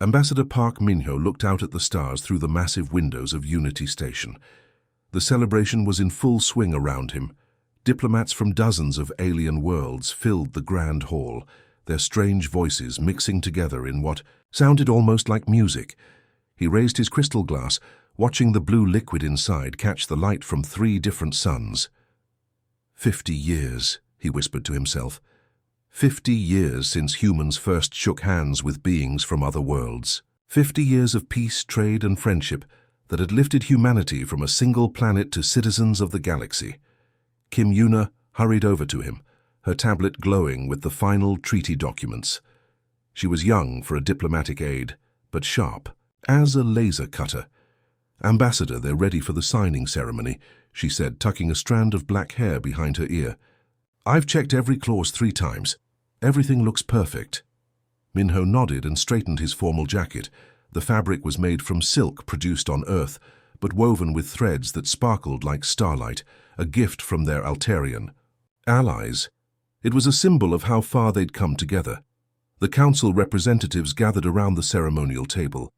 Ambassador Park Min-ho looked out at the stars through the massive windows of Unity Station. The celebration was in full swing around him. Diplomats from dozens of alien worlds filled the grand hall, their strange voices mixing together in what sounded almost like music. He raised his crystal glass, watching the blue liquid inside catch the light from 3 different suns. 50 years, he whispered to himself. 50 years since humans first shook hands with beings from other worlds. 50 years of peace, trade, and friendship that had lifted humanity from a single planet to citizens of the galaxy. Kim Yuna hurried over to him, her tablet glowing with the final treaty documents. She was young for a diplomatic aide, but sharp as a laser cutter. "Ambassador, they're ready for the signing ceremony," she said, tucking a strand of black hair behind her ear. "I've checked every clause 3 times. Everything looks perfect." Min-ho nodded and straightened his formal jacket. The fabric was made from silk produced on Earth, but woven with threads that sparkled like starlight, a gift from their Altarian allies. It was a symbol of how far they'd come together. The council representatives gathered around the ceremonial table.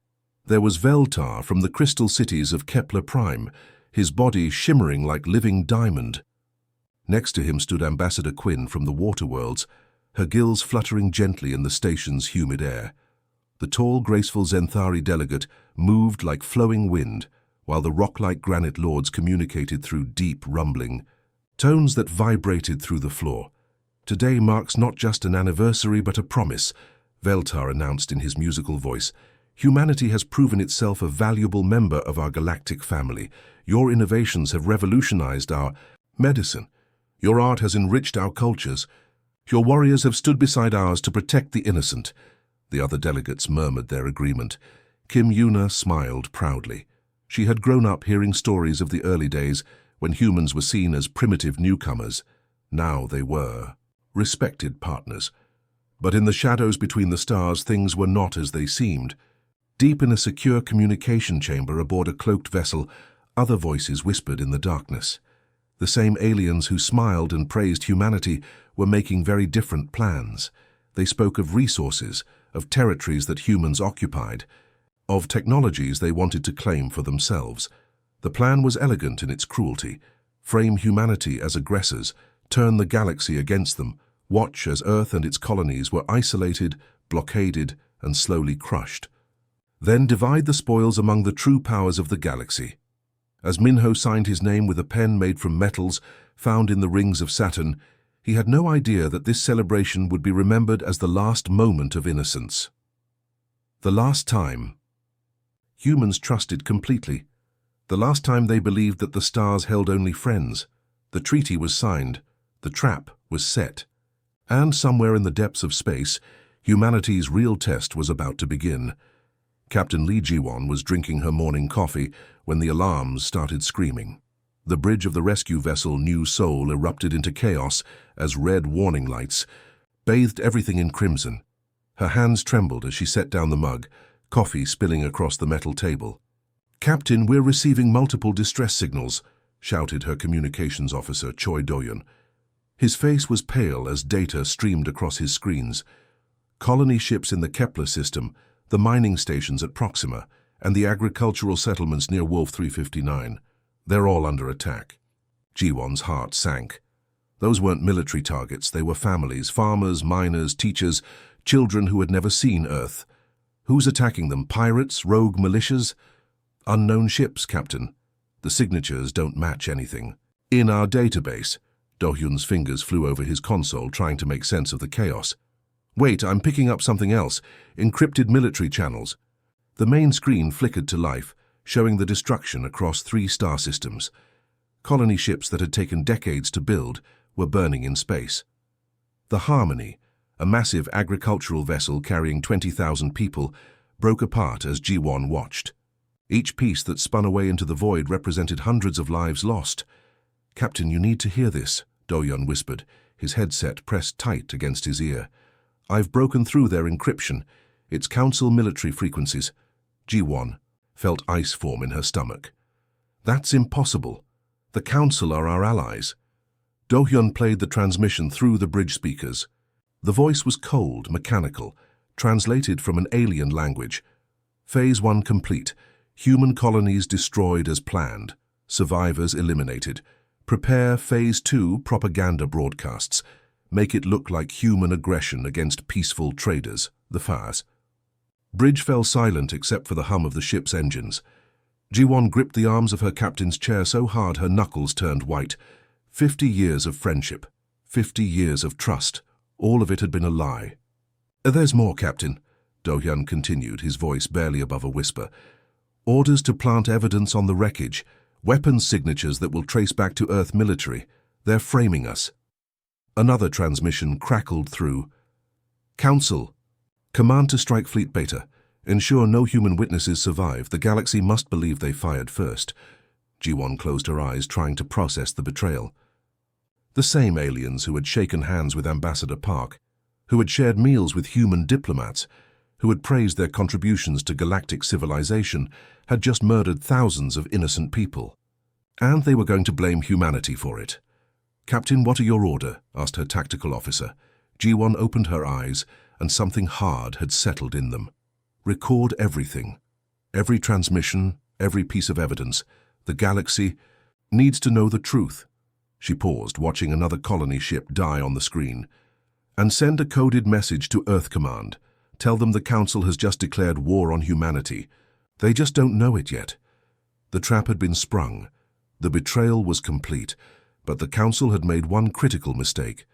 There was Veltar from the crystal cities of Kepler Prime, his body shimmering like living diamond. Next to him stood Ambassador Quinn from the Water Worlds, her gills fluttering gently in the station's humid air. The tall, graceful Zenthari delegate moved like flowing wind, while the rock-like granite lords communicated through deep, rumbling tones that vibrated through the floor. "Today marks not just an anniversary but a promise," Veltar announced in his musical voice. "Humanity has proven itself a valuable member of our galactic family. Your innovations have revolutionized our medicine. Your art has enriched our cultures. Your warriors have stood beside ours to protect the innocent." The other delegates murmured their agreement. Kim Yuna smiled proudly. She had grown up hearing stories of the early days when humans were seen as primitive newcomers. Now they were respected partners. But in the shadows between the stars, things were not as they seemed. Deep in a secure communication chamber aboard a cloaked vessel, other voices whispered in the darkness. The same aliens who smiled and praised humanity were making very different plans. They spoke of resources, of territories that humans occupied, of technologies they wanted to claim for themselves. The plan was elegant in its cruelty: frame humanity as aggressors, turn the galaxy against them, watch as Earth and its colonies were isolated, blockaded, and slowly crushed. Then divide the spoils among the true powers of the galaxy. As Min-ho signed his name with a pen made from metals found in the rings of Saturn, he had no idea that this celebration would be remembered as the last moment of innocence. The last time humans trusted completely. The last time they believed that the stars held only friends. The treaty was signed. The trap was set. And somewhere in the depths of space, humanity's real test was about to begin. Captain Lee Ji-won was drinking her morning coffee when the alarms started screaming. The bridge of the rescue vessel New Seoul erupted into chaos as red warning lights bathed everything in crimson. Her hands trembled as she set down the mug, coffee spilling across the metal table. "Captain, we're receiving multiple distress signals," shouted her communications officer, Choi Do-yeon. His face was pale as data streamed across his screens. Colony ships in the Kepler system, the mining stations at Proxima, and the agricultural settlements near Wolf 359. They're all under attack. Ji-won's heart sank. Those weren't military targets, they were families, farmers, miners, teachers, children who had never seen Earth. Who's attacking them? Pirates? Rogue militias? "Unknown ships, Captain. The signatures don't match anything. In our database." Do-hyun's fingers flew over his console, trying to make sense of the chaos. "Wait, I'm picking up something else. Encrypted military channels." The main screen flickered to life, showing the destruction across 3 star systems. Colony ships that had taken decades to build were burning in space. The Harmony, a massive agricultural vessel carrying 20,000 people, broke apart as Ji-won watched. Each piece that spun away into the void represented hundreds of lives lost. "Captain, you need to hear this," Do-hyun whispered, his headset pressed tight against his ear. "I've broken through their encryption. It's Council military frequencies." Ji-won felt ice form in her stomach. "That's impossible. The Council are our allies." Do-hyun played the transmission through the bridge speakers. The voice was cold, mechanical, translated from an alien language. Phase 1 complete. Human colonies destroyed as planned. Survivors eliminated. Prepare Phase 2 propaganda broadcasts. Make it look like human aggression against peaceful traders, the Fars. Bridge fell silent except for the hum of the ship's engines. Ji-won gripped the arms of her captain's chair so hard her knuckles turned white. 50 years of friendship. 50 years of trust. All of it had been a lie. "There's more, Captain," Do-hyun continued, his voice barely above a whisper. "Orders to plant evidence on the wreckage. Weapons signatures that will trace back to Earth military. They're framing us." Another transmission crackled through. "Council. Command to strike Fleet Beta. Ensure no human witnesses survive. The galaxy must believe they fired first." Ji-won closed her eyes, trying to process the betrayal. The same aliens who had shaken hands with Ambassador Park, who had shared meals with human diplomats, who had praised their contributions to galactic civilization, had just murdered thousands of innocent people. And they were going to blame humanity for it. "Captain, what are your order?" asked her tactical officer. Ji-won opened her eyes, and something hard had settled in them. "Record everything. Every transmission, every piece of evidence. The galaxy needs to know the truth." She paused, watching another colony ship die on the screen. "And send a coded message to Earth Command. Tell them the Council has just declared war on humanity. They just don't know it yet." The trap had been sprung. The betrayal was complete, but the Council had made one critical mistake.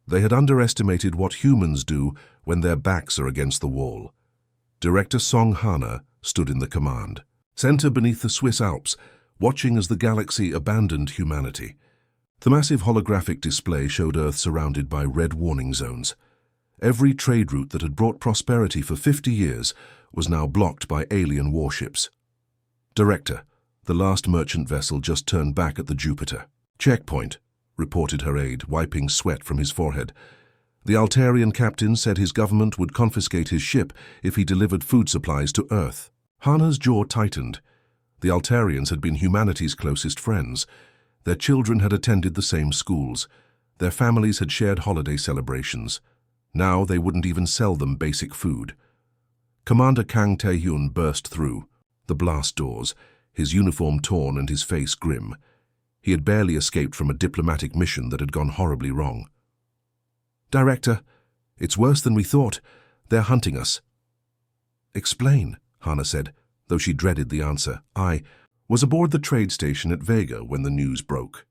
They had underestimated what humans do when their backs are against the wall. Director Song Hana stood in the command center beneath the Swiss Alps, watching as the galaxy abandoned humanity. The massive holographic display showed Earth surrounded by red warning zones. Every trade route that had brought prosperity for 50 years was now blocked by alien warships. "Director, the last merchant vessel just turned back at the Jupiter." "Checkpoint," reported her aide, wiping sweat from his forehead. "The Altarian captain said his government would confiscate his ship if he delivered food supplies to Earth." Hana's jaw tightened. The Altarians had been humanity's closest friends. Their children had attended the same schools. Their families had shared holiday celebrations. Now they wouldn't even sell them basic food. Commander Kang Tae-hyun burst through the blast doors, his uniform torn and his face grim. He had barely escaped from a diplomatic mission that had gone horribly wrong. "Director, it's worse than we thought. They're hunting us." "Explain," Hana said, though she dreaded the answer. "I was aboard the trade station at Vega when the news broke.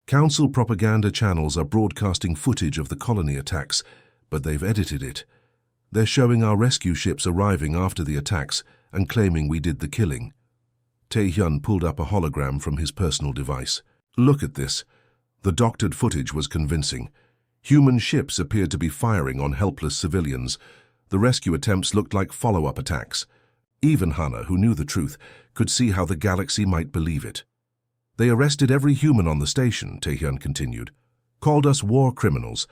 Council propaganda channels are broadcasting footage of the colony attacks, but they've edited it. They're showing our rescue ships arriving after the attacks and claiming we did the killing." Tae-hyun pulled up a hologram from his personal device. "Look at this." The doctored footage was convincing. Human ships appeared to be firing on helpless civilians. The rescue attempts looked like follow-up attacks. Even Hana, who knew the truth, could see how the galaxy might believe it. "They arrested every human on the station," Tae-hyun continued. "Called us war criminals.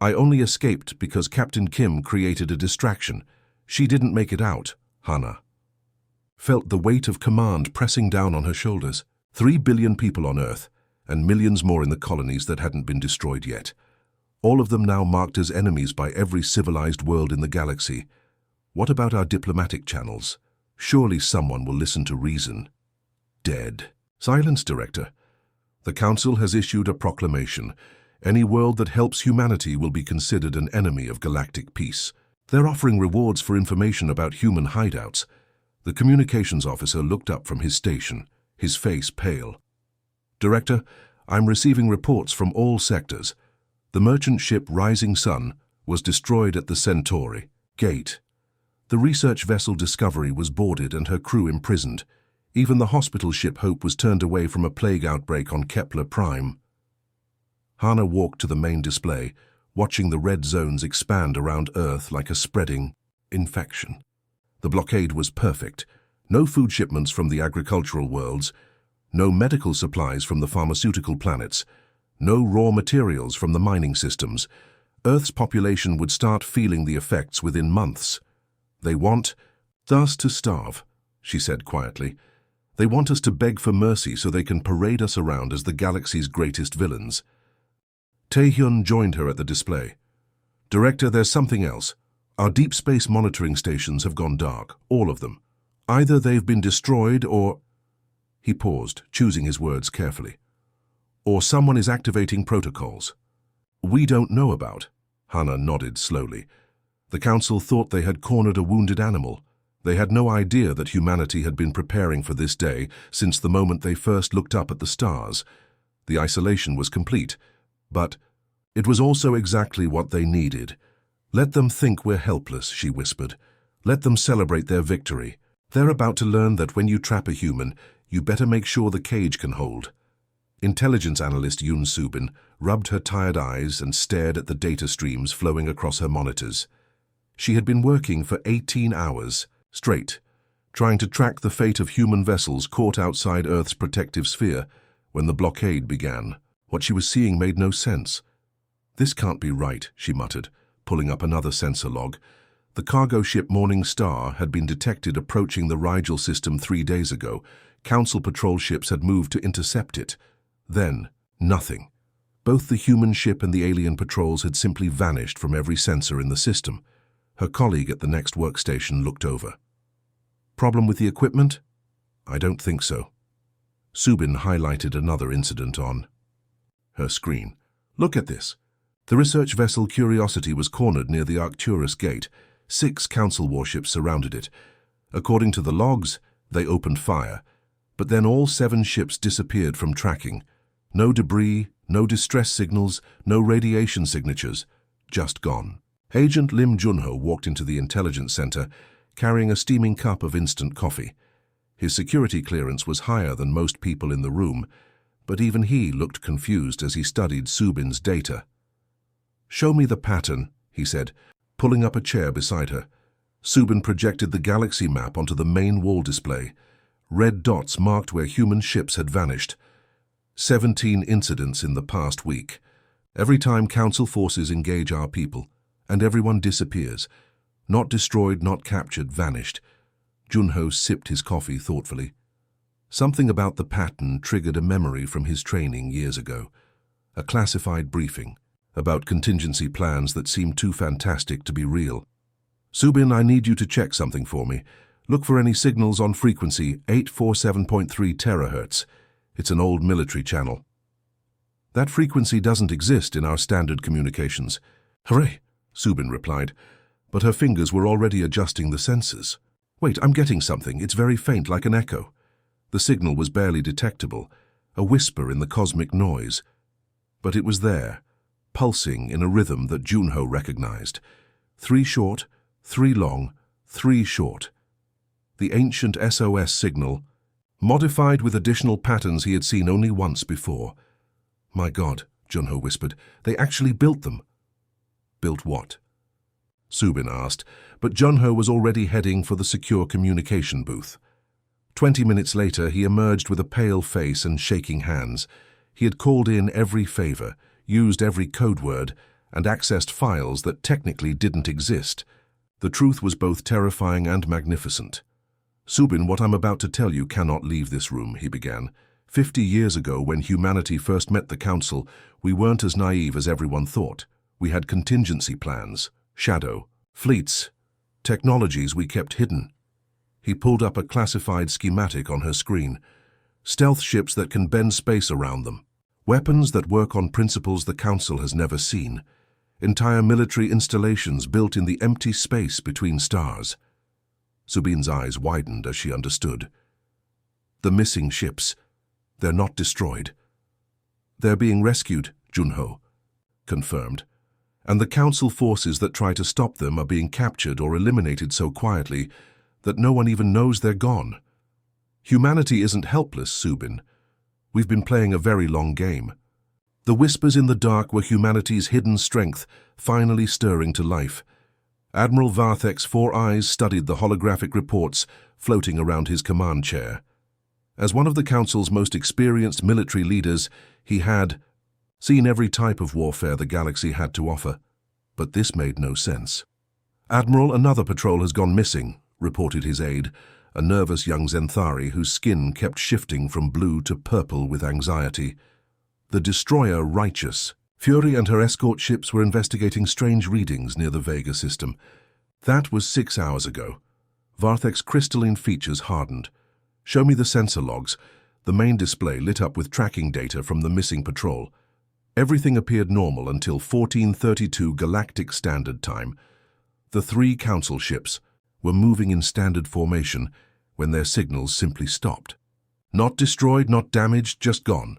I only escaped because Captain Kim created a distraction. She didn't make it out." Hana felt the weight of command pressing down on her shoulders. 3 billion people on Earth, and millions more in the colonies that hadn't been destroyed yet. All of them now marked as enemies by every civilized world in the galaxy. What about our diplomatic channels? Surely someone will listen to reason. Dead. "Silence, Director. The Council has issued a proclamation. Any world that helps humanity will be considered an enemy of galactic peace. They're offering rewards for information about human hideouts." The communications officer looked up from his station, his face pale. "Director, I'm receiving reports from all sectors. The merchant ship Rising Sun was destroyed at the Centauri Gate. The research vessel Discovery was boarded and her crew imprisoned. Even the hospital ship Hope was turned away from a plague outbreak on Kepler Prime." Hana walked to the main display, watching the red zones expand around Earth like a spreading infection. The blockade was perfect. No food shipments from the agricultural worlds, no medical supplies from the pharmaceutical planets, no raw materials from the mining systems. Earth's population would start feeling the effects within months. "They want us to starve," she said quietly. "They want us to beg for mercy so they can parade us around as the galaxy's greatest villains." Tae-hyun joined her at the display. "Director, there's something else. Our deep space monitoring stations have gone dark, all of them. Either they've been destroyed or—" He paused, choosing his words carefully. "Or someone is activating protocols we don't know about." Hannah nodded slowly. The council thought they had cornered a wounded animal. They had no idea that humanity had been preparing for this day since the moment they first looked up at the stars. The isolation was complete, but it was also exactly what they needed. "Let them think we're helpless," she whispered. "Let them celebrate their victory. They're about to learn that when you trap a human, you better make sure the cage can hold." Intelligence analyst Yoon Subin rubbed her tired eyes and stared at the data streams flowing across her monitors. She had been working for 18 hours straight, trying to track the fate of human vessels caught outside Earth's protective sphere when the blockade began. What she was seeing made no sense. "This can't be right," she muttered, pulling up another sensor log. The cargo ship Morning Star had been detected approaching the Rigel system 3 days ago. Council patrol ships had moved to intercept it. Then, nothing. Both the human ship and the alien patrols had simply vanished from every sensor in the system. Her colleague at the next workstation looked over. "Problem with the equipment?" "I don't think so." Subin highlighted another incident on her screen. "Look at this. The research vessel Curiosity was cornered near the Arcturus Gate. 6 Council warships surrounded it. According to the logs, they opened fire. But then all 7 ships disappeared from tracking. No debris, no distress signals, no radiation signatures. Just gone." Agent Lim Junho walked into the intelligence center, carrying a steaming cup of instant coffee. His security clearance was higher than most people in the room, but even he looked confused as he studied Subin's data. "Show me the pattern," he said, pulling up a chair beside her. Subin projected the galaxy map onto the main wall display. Red dots marked where human ships had vanished. 17 incidents in the past week. Every time Council forces engage our people, and everyone disappears. Not destroyed, not captured, vanished. Junho sipped his coffee thoughtfully. Something about the pattern triggered a memory from his training years ago. A classified briefing about contingency plans that seemed too fantastic to be real. "Subin, I need you to check something for me. Look for any signals on frequency 847.3 terahertz. It's an old military channel." "That frequency doesn't exist in our standard communications." "Hooray," Subin replied, but her fingers were already adjusting the sensors. "Wait, I'm getting something. It's very faint, like an echo." The signal was barely detectable, a whisper in the cosmic noise. But it was there, pulsing in a rhythm that Junho recognized. 3 short, 3 long, 3 short. The ancient SOS signal, modified with additional patterns he had seen only once before. "My God," Junho whispered, "they actually built them." "Built what?" Subin asked, but Junho was already heading for the secure communication booth. 20 minutes later, he emerged with a pale face and shaking hands. He had called in every favor, used every code word, and accessed files that technically didn't exist. The truth was both terrifying and magnificent. "Subin, what I'm about to tell you cannot leave this room," he began. 50 years ago, when humanity first met the Council, we weren't as naive as everyone thought. We had contingency plans, shadow, fleets, technologies we kept hidden." He pulled up a classified schematic on her screen. "Stealth ships that can bend space around them. Weapons that work on principles the Council has never seen. Entire military installations built in the empty space between stars." Subin's eyes widened as she understood. "The missing ships. They're not destroyed." "They're being rescued," Junho confirmed. "And the Council forces that try to stop them are being captured or eliminated so quietly that no one even knows they're gone. Humanity isn't helpless, Subin. We've been playing a very long game." The whispers in the dark were humanity's hidden strength, finally stirring to life. Admiral Varthek's 4 eyes studied the holographic reports floating around his command chair. As one of the Council's most experienced military leaders, he had seen every type of warfare the galaxy had to offer. But this made no sense. "Admiral, another patrol has gone missing," reported his aide, a nervous young Zenthari whose skin kept shifting from blue to purple with anxiety. The destroyer Righteous. Fury and her escort ships were investigating strange readings near the Vega system. That was 6 hours ago. Varthek's crystalline features hardened. Show me the sensor logs. The main display lit up with tracking data from the missing patrol. Everything appeared normal until 1432 Galactic Standard Time. The 3 Council ships were moving in standard formation when their signals simply stopped. Not destroyed, not damaged, just gone.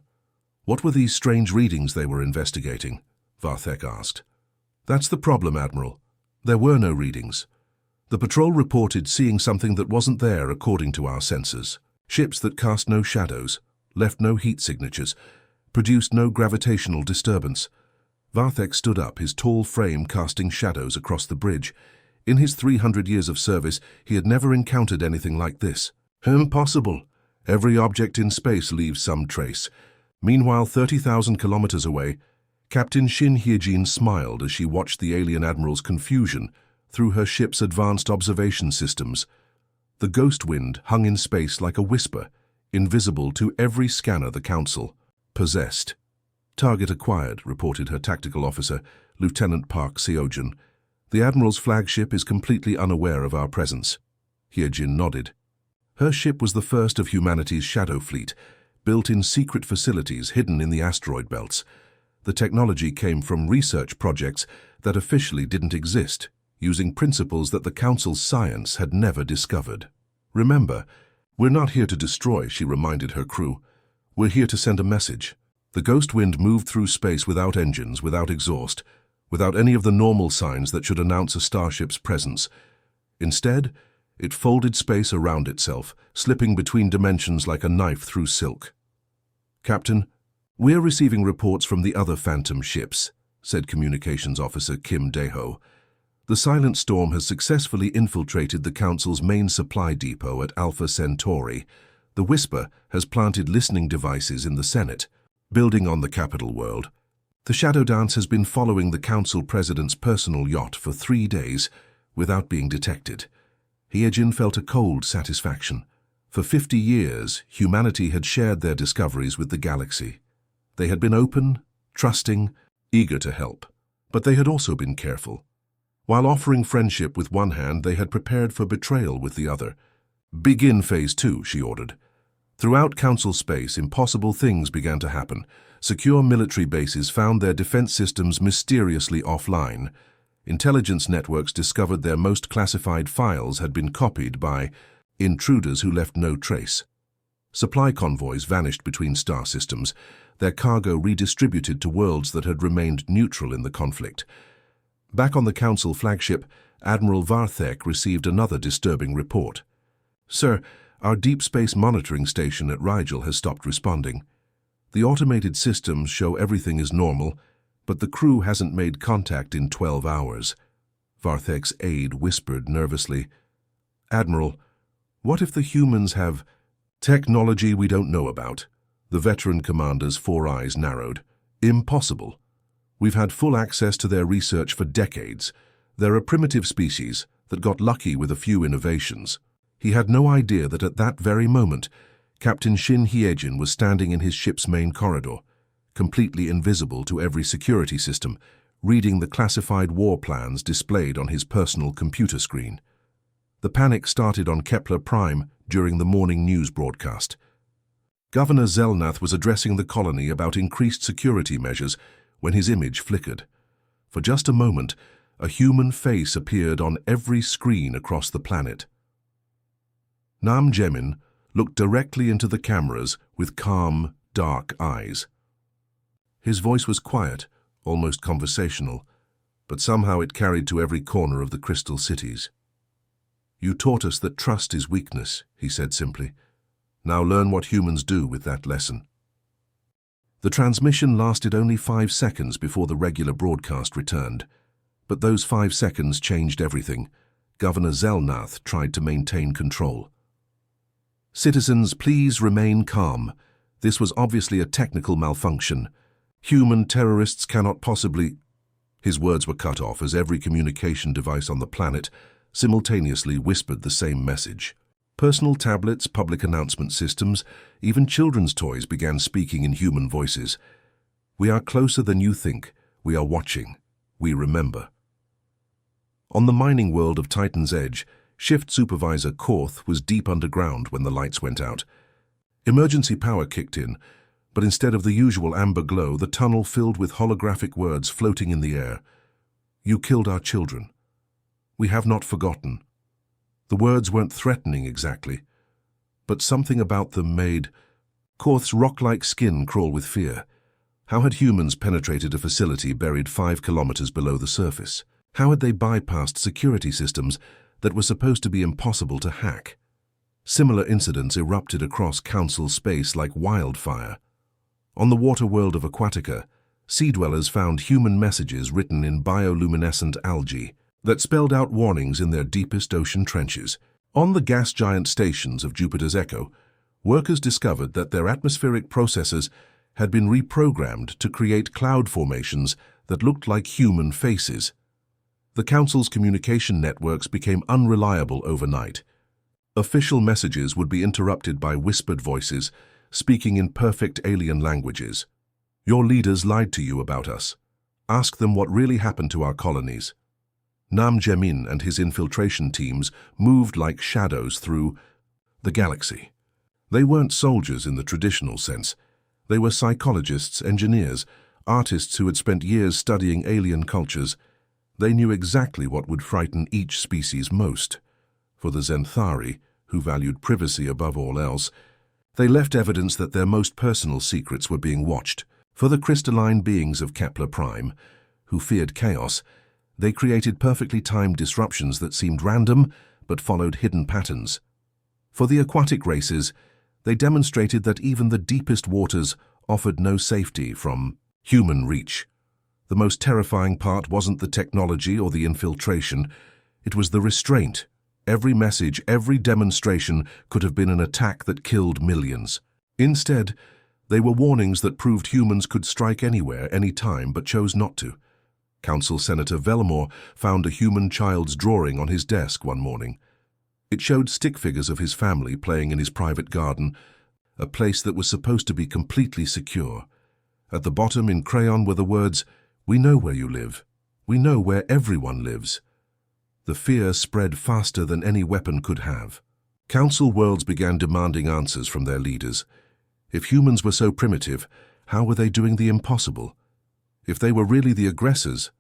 What were these strange readings they were investigating? Varthek asked. That's the problem, Admiral. There were no readings. The patrol reported seeing something that wasn't there according to our sensors. Ships that cast no shadows, left no heat signatures, produced no gravitational disturbance. Varthek stood up, his tall frame casting shadows across the bridge. In his 300 years of service, he had never encountered anything like this. Impossible. Every object in space leaves some trace. Meanwhile, 30,000 kilometers away, Captain Shin Hyejin smiled as she watched the alien admiral's confusion through her ship's advanced observation systems. The ghost wind hung in space like a whisper, invisible to every scanner the Council possessed. Target acquired, reported her tactical officer, Lieutenant Park Seojin. The Admiral's flagship is completely unaware of our presence. Hyejin nodded. Her ship was the first of humanity's shadow fleet, built in secret facilities hidden in the asteroid belts. The technology came from research projects that officially didn't exist, using principles that the Council's science had never discovered. Remember, we're not here to destroy, she reminded her crew. We're here to send a message. The ghost wind moved through space without engines, without exhaust, without any of the normal signs that should announce a starship's presence. Instead, it folded space around itself, slipping between dimensions like a knife through silk. Captain, we're receiving reports from the other Phantom ships, said Communications Officer Kim Daeho. The Silent Storm has successfully infiltrated the Council's main supply depot at Alpha Centauri. The Whisper has planted listening devices in the Senate, building on the capital world. The Shadow Dance has been following the Council President's personal yacht for 3 days without being detected. Hyejin felt a cold satisfaction. For 50 years, humanity had shared their discoveries with the galaxy. They had been open, trusting, eager to help. But they had also been careful. While offering friendship with one hand, they had prepared for betrayal with the other. Begin Phase 2, she ordered. Throughout Council space, impossible things began to happen. Secure military bases found their defense systems mysteriously offline. Intelligence networks discovered their most classified files had been copied by intruders who left no trace. Supply convoys vanished between star systems, their cargo redistributed to worlds that had remained neutral in the conflict. Back on the Council flagship, Admiral Varthek received another disturbing report. Sir, our deep space monitoring station at Rigel has stopped responding. The automated systems show everything is normal, but the crew hasn't made contact in 12 hours. Varthek's aide whispered nervously. Admiral, what if the humans have technology we don't know about? The veteran commander's 4 eyes narrowed. Impossible. We've had full access to their research for decades. They're a primitive species that got lucky with a few innovations. He had no idea that at that very moment, Captain Shin Hyejin was standing in his ship's main corridor, completely invisible to every security system, reading the classified war plans displayed on his personal computer screen. The panic started on Kepler Prime during the morning news broadcast. Governor Zelnath was addressing the colony about increased security measures when his image flickered. For just a moment, a human face appeared on every screen across the planet. Nam Jemin looked directly into the cameras with calm, dark eyes. His voice was quiet, almost conversational, but somehow it carried to every corner of the crystal cities. You taught us that trust is weakness, he said simply. Now learn what humans do with that lesson. The transmission lasted only 5 seconds before the regular broadcast returned. But those 5 seconds changed everything. Governor Zelnath tried to maintain control. Citizens, please remain calm. This was obviously a technical malfunction. Human terrorists cannot possibly... His words were cut off as every communication device on the planet simultaneously whispered the same message. Personal tablets, public announcement systems, even children's toys began speaking in human voices. We are closer than you think. We are watching. We remember. On the mining world of Titan's Edge, Shift Supervisor Korth was deep underground when the lights went out. Emergency power kicked in, but instead of the usual amber glow, the tunnel filled with holographic words floating in the air. "You killed our children. We have not forgotten." The words weren't threatening exactly, but something about them made Korth's rock-like skin crawl with fear. How had humans penetrated a facility buried 5 kilometers below the surface? How had they bypassed security systems that were supposed to be impossible to hack? Similar incidents erupted across Council space like wildfire. On the water world of Aquatica, sea dwellers found human messages written in bioluminescent algae that spelled out warnings in their deepest ocean trenches. On the gas giant stations of Jupiter's Echo, workers discovered that their atmospheric processors had been reprogrammed to create cloud formations that looked like human faces. The Council's communication networks became unreliable overnight. Official messages would be interrupted by whispered voices, speaking in perfect alien languages. "Your leaders lied to you about us. Ask them what really happened to our colonies." Nam Jamin and his infiltration teams moved like shadows through the galaxy. They weren't soldiers in the traditional sense. They were psychologists, engineers, artists who had spent years studying alien cultures. They knew exactly what would frighten each species most. For the Zenthari, who valued privacy above all else, they left evidence that their most personal secrets were being watched. For the crystalline beings of Kepler Prime, who feared chaos, they created perfectly timed disruptions that seemed random but followed hidden patterns. For the aquatic races, they demonstrated that even the deepest waters offered no safety from human reach. The most terrifying part wasn't the technology or the infiltration, it was the restraint. Every message, every demonstration could have been an attack that killed millions. Instead, they were warnings that proved humans could strike anywhere, anytime, but chose not to. Council Senator Vellamore found a human child's drawing on his desk one morning. It showed stick figures of his family playing in his private garden, a place that was supposed to be completely secure. At the bottom in crayon were the words, "We know where you live. We know where everyone lives." The fear spread faster than any weapon could have. Council worlds began demanding answers from their leaders. If humans were so primitive, how were they doing the impossible? If they were really the aggressors,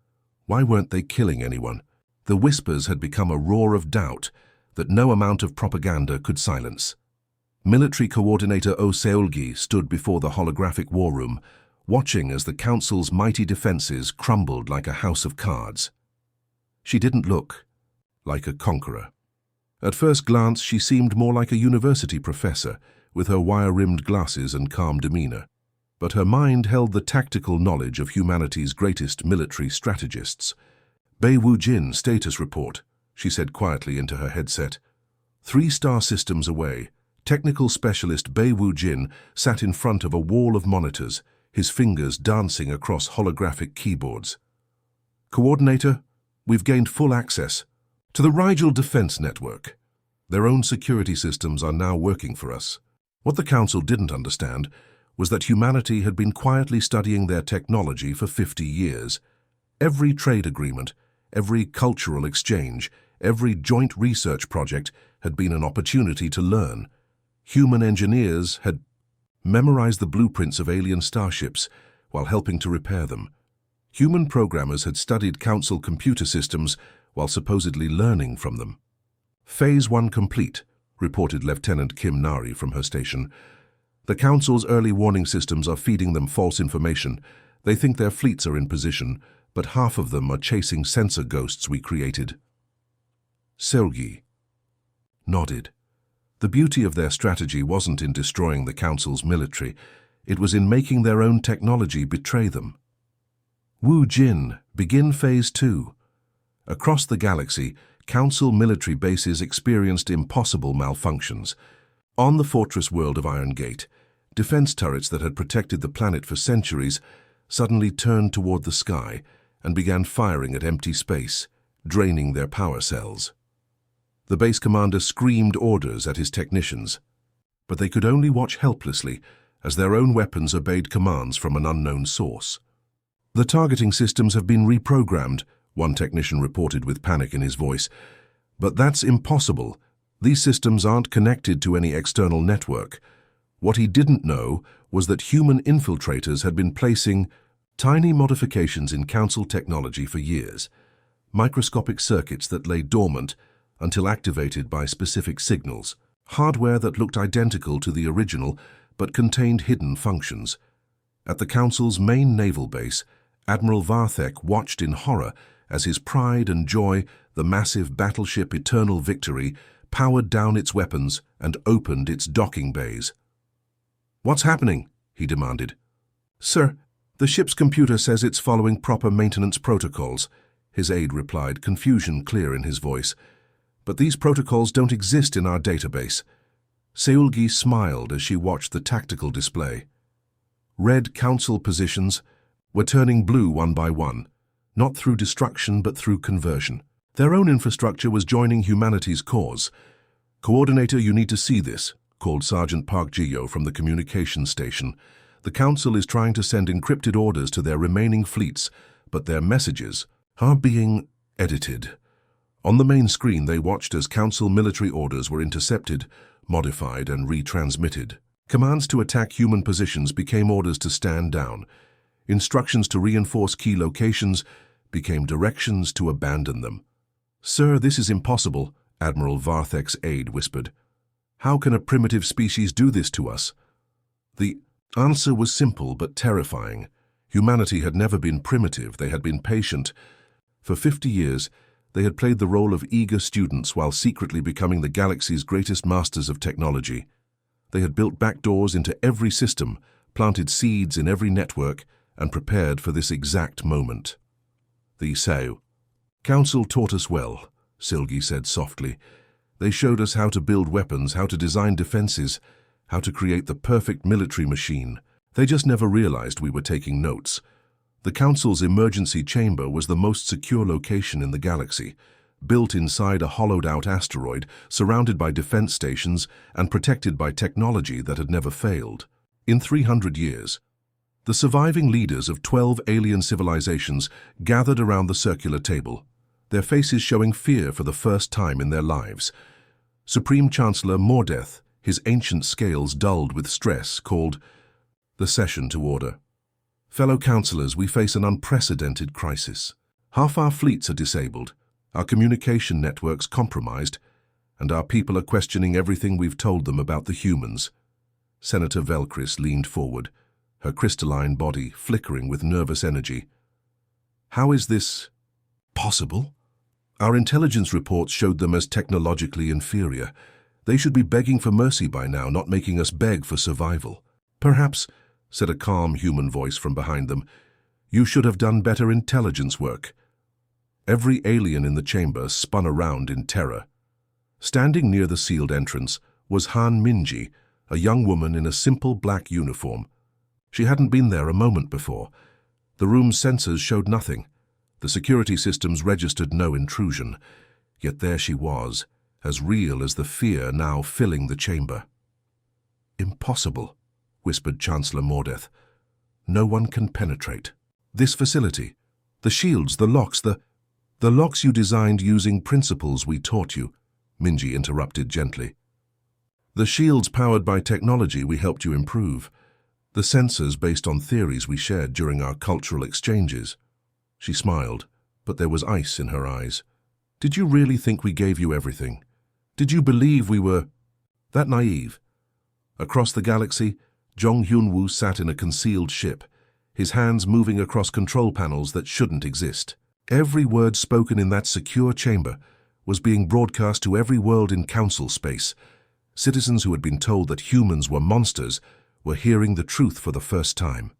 why weren't they killing anyone? The whispers had become a roar of doubt that no amount of propaganda could silence. Military Coordinator Oseolgi stood before the holographic war room, watching as the Council's mighty defenses crumbled like a house of cards. She didn't look like a conqueror. At first glance, she seemed more like a university professor, with her wire-rimmed glasses and calm demeanor. But her mind held the tactical knowledge of humanity's greatest military strategists. "Bei Wu Jin status report," she said quietly into her headset. 3 star systems away, technical specialist Bei Wu Jin sat in front of a wall of monitors, his fingers dancing across holographic keyboards. "Coordinator, we've gained full access to the Rigel Defense Network. Their own security systems are now working for us." What the Council didn't understand was that humanity had been quietly studying their technology for 50 years. Every trade agreement, every cultural exchange, every joint research project had been an opportunity to learn. Human engineers had memorized the blueprints of alien starships while helping to repair them. Human programmers had studied Council computer systems while supposedly learning from them. "Phase 1 complete," reported Lieutenant Kim Nari from her station. "The Council's early warning systems are feeding them false information. They think their fleets are in position, but half of them are chasing sensor ghosts we created." Sergi nodded. The beauty of their strategy wasn't in destroying the Council's military, it was in making their own technology betray them. Wu Jin, begin Phase 2. Across the galaxy, Council military bases experienced impossible malfunctions. On the fortress world of Iron Gate, defense turrets that had protected the planet for centuries suddenly turned toward the sky and began firing at empty space, draining their power cells. The base commander screamed orders at his technicians, but they could only watch helplessly as their own weapons obeyed commands from an unknown source. "The targeting systems have been reprogrammed," one technician reported with panic in his voice. "But that's impossible. These systems aren't connected to any external network." What he didn't know was that human infiltrators had been placing tiny modifications in Council technology for years, microscopic circuits that lay dormant until activated by specific signals, hardware that looked identical to the original but contained hidden functions. At the Council's main naval base, Admiral Varthek watched in horror as his pride and joy, the massive battleship Eternal Victory, powered down its weapons and opened its docking bays. "What's happening?" he demanded. "Sir, the ship's computer says it's following proper maintenance protocols," his aide replied, confusion clear in his voice. "But these protocols don't exist in our database." Seulgi smiled as she watched the tactical display. Red Council positions were turning blue one by one, not through destruction but through conversion. Their own infrastructure was joining humanity's cause. "Coordinator, you need to see this," called Sergeant Park Ji-yo from the communications station. "The Council is trying to send encrypted orders to their remaining fleets, but their messages are being edited." On the main screen, they watched as Council military orders were intercepted, modified, and retransmitted. Commands to attack human positions became orders to stand down. Instructions to reinforce key locations became directions to abandon them. "Sir, this is impossible," Admiral Varthek's aide whispered. "How can a primitive species do this to us?" The answer was simple but terrifying. Humanity had never been primitive, they had been patient. For 50 years, they had played the role of eager students while secretly becoming the galaxy's greatest masters of technology. They had built backdoors into every system, planted seeds in every network, and prepared for this exact moment. The Council taught us well, Seulgi said softly. They showed us how to build weapons, how to design defenses, how to create the perfect military machine. They just never realized we were taking notes. The Council's emergency chamber was the most secure location in the galaxy, built inside a hollowed-out asteroid, surrounded by defense stations and protected by technology that had never failed. In 300 years, the surviving leaders of 12 alien civilizations gathered around the circular table, their faces showing fear for the first time in their lives. Supreme Chancellor Mordeth, his ancient scales dulled with stress, called the session to order. "Fellow councillors, we face an unprecedented crisis. Half our fleets are disabled, our communication networks compromised, and our people are questioning everything we've told them about the humans." Senator Velkris leaned forward, her crystalline body flickering with nervous energy. "How is this possible? Our intelligence reports showed them as technologically inferior. They should be begging for mercy by now, not making us beg for survival." "Perhaps," said a calm human voice from behind them, "you should have done better intelligence work." Every alien in the chamber spun around in terror. Standing near the sealed entrance was Han Minji, a young woman in a simple black uniform. She hadn't been there a moment before. The room's sensors showed nothing. The security systems registered no intrusion. Yet there she was, as real as the fear now filling the chamber. "Impossible," whispered Chancellor Mordeth. "No one can penetrate. This facility, the shields, the locks you designed using principles we taught you," Minji interrupted gently. "The shields powered by technology we helped you improve. The sensors based on theories we shared during our cultural exchanges." She smiled, but there was ice in her eyes. "Did you really think we gave you everything? Did you believe we were that naive?" Across the galaxy, Jong Hyun-woo sat in a concealed ship, his hands moving across control panels that shouldn't exist. Every word spoken in that secure chamber was being broadcast to every world in Council space. Citizens who had been told that humans were monsters were hearing the truth for the first time.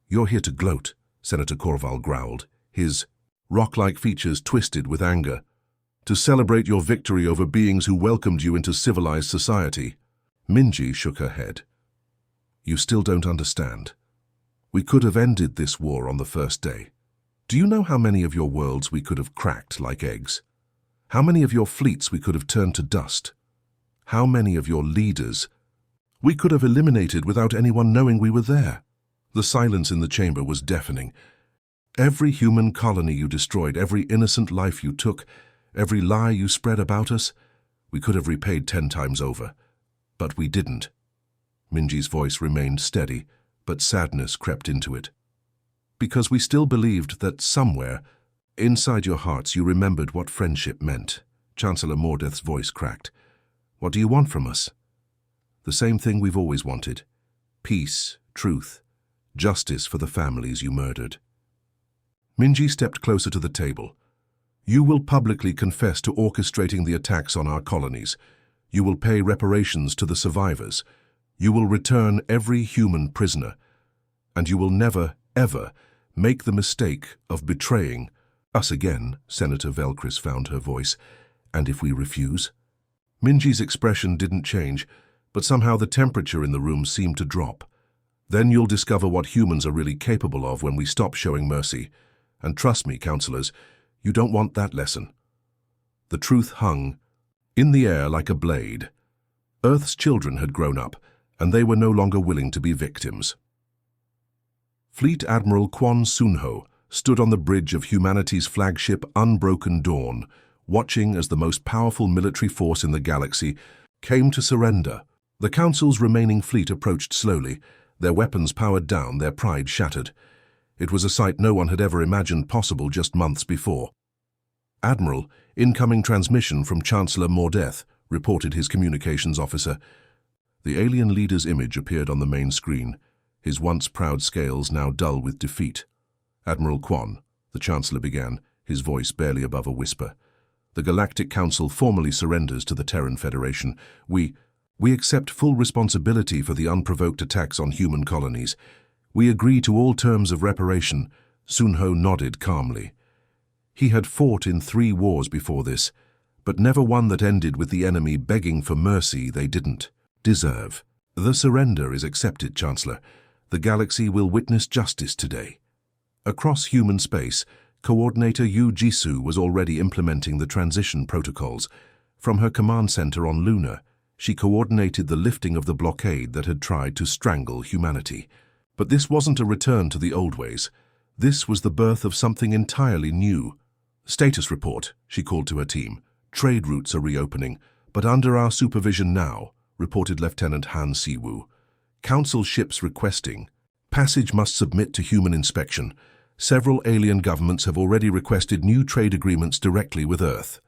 "You're here to gloat," Senator Korval growled, his rock-like features twisted with anger. "To celebrate your victory over beings who welcomed you into civilized society." Minji shook her head. "You still don't understand. We could have ended this war on the first day. Do you know how many of your worlds we could have cracked like eggs? How many of your fleets we could have turned to dust? How many of your leaders we could have eliminated without anyone knowing we were there?" The silence in the chamber was deafening. Every human colony you destroyed, every innocent life you took, every lie you spread about us, we could have repaid 10 times over. But we didn't. Minji's voice remained steady, but sadness crept into it. Because we still believed that somewhere, inside your hearts, you remembered what friendship meant. Chancellor Mordeth's voice cracked. What do you want from us? The same thing we've always wanted. Peace, truth, justice for the families you murdered. Minji stepped closer to the table. You will publicly confess to orchestrating the attacks on our colonies. You will pay reparations to the survivors. You will return every human prisoner. And you will never, ever make the mistake of betraying us again. Senator Velcris found her voice. And if we refuse? Minji's expression didn't change, but somehow the temperature in the room seemed to drop. Then you'll discover what humans are really capable of when we stop showing mercy. And trust me, counselors, you don't want that lesson. The truth hung in the air like a blade. Earth's children had grown up, and they were no longer willing to be victims. Fleet Admiral Kwon Sunho stood on the bridge of humanity's flagship Unbroken Dawn, watching as the most powerful military force in the galaxy came to surrender. The Council's remaining fleet approached slowly, their weapons powered down, their pride shattered. It was a sight no one had ever imagined possible just months before. Admiral, incoming transmission from Chancellor Mordeth, reported his communications officer. The alien leader's image appeared on the main screen, his once proud scales now dull with defeat. Admiral Kwon, the Chancellor began, his voice barely above a whisper. The Galactic Council formally surrenders to the Terran Federation. We accept full responsibility for the unprovoked attacks on human colonies. We agree to all terms of reparation. Sunho nodded calmly. He had fought in 3 wars before this, but never one that ended with the enemy begging for mercy they didn't deserve. The surrender is accepted, Chancellor. The galaxy will witness justice today. Across human space, Coordinator Yu Jisoo was already implementing the transition protocols. From her command center on Luna, she coordinated the lifting of the blockade that had tried to strangle humanity. But this wasn't a return to the old ways. This was the birth of something entirely new. Status report, she called to her team. Trade routes are reopening, but under our supervision now, reported Lieutenant Han Siwoo. Council ships requesting. Passage must submit to human inspection. Several alien governments have already requested new trade agreements directly with Earth.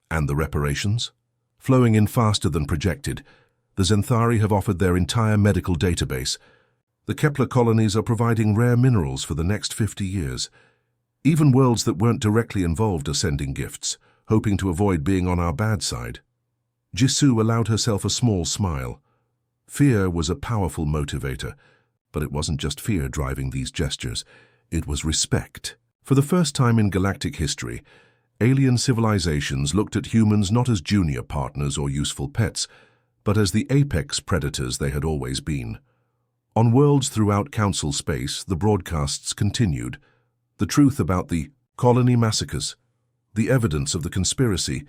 And the reparations? Flowing in faster than projected. The Zenthari have offered their entire medical database. The Kepler colonies are providing rare minerals for the next 50 years. Even worlds that weren't directly involved are sending gifts, hoping to avoid being on our bad side. Jisoo allowed herself a small smile. Fear was a powerful motivator, but it wasn't just fear driving these gestures. It was respect. For the first time in galactic history, alien civilizations looked at humans not as junior partners or useful pets, but as the apex predators they had always been. On worlds throughout Council space, the broadcasts continued. The truth about the colony massacres, the evidence of the conspiracy,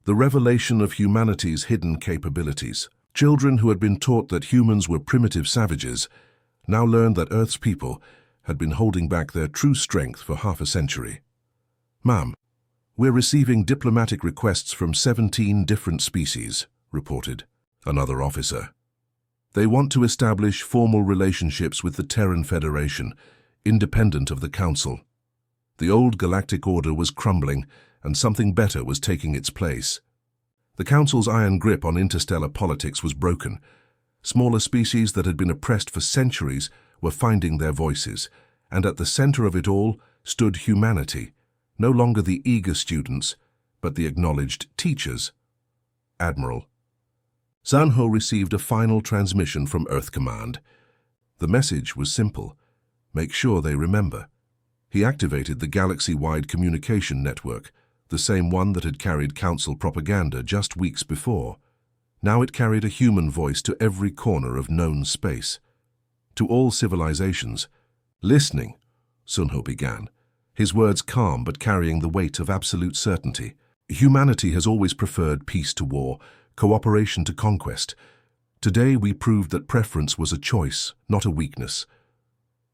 the revelation of humanity's hidden capabilities. Children who had been taught that humans were primitive savages now learned that Earth's people had been holding back their true strength for half a century. Ma'am, we're receiving diplomatic requests from 17 different species, reported another officer. They want to establish formal relationships with the Terran Federation, independent of the Council. The old galactic order was crumbling, and something better was taking its place. The Council's iron grip on interstellar politics was broken. Smaller species that had been oppressed for centuries were finding their voices, and at the center of it all stood humanity, no longer the eager students, but the acknowledged teachers. Admiral. Sanho received a final transmission from Earth Command. The message was simple. Make sure they remember. He activated the galaxy-wide communication network, the same one that had carried Council propaganda just weeks before. Now it carried a human voice to every corner of known space. To all civilizations. Listening, Sunho began, his words calm but carrying the weight of absolute certainty. Humanity has always preferred peace to war, cooperation to conquest. Today we proved that preference was a choice, not a weakness.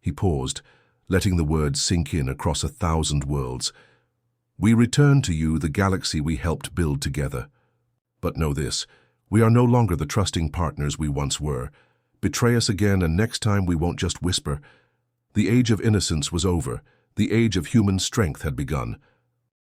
He paused, letting the words sink in across 1,000 worlds. We return to you the galaxy we helped build together. But know this, we are no longer the trusting partners we once were. Betray us again and next time we won't just whisper. The age of innocence was over. The age of human strength had begun.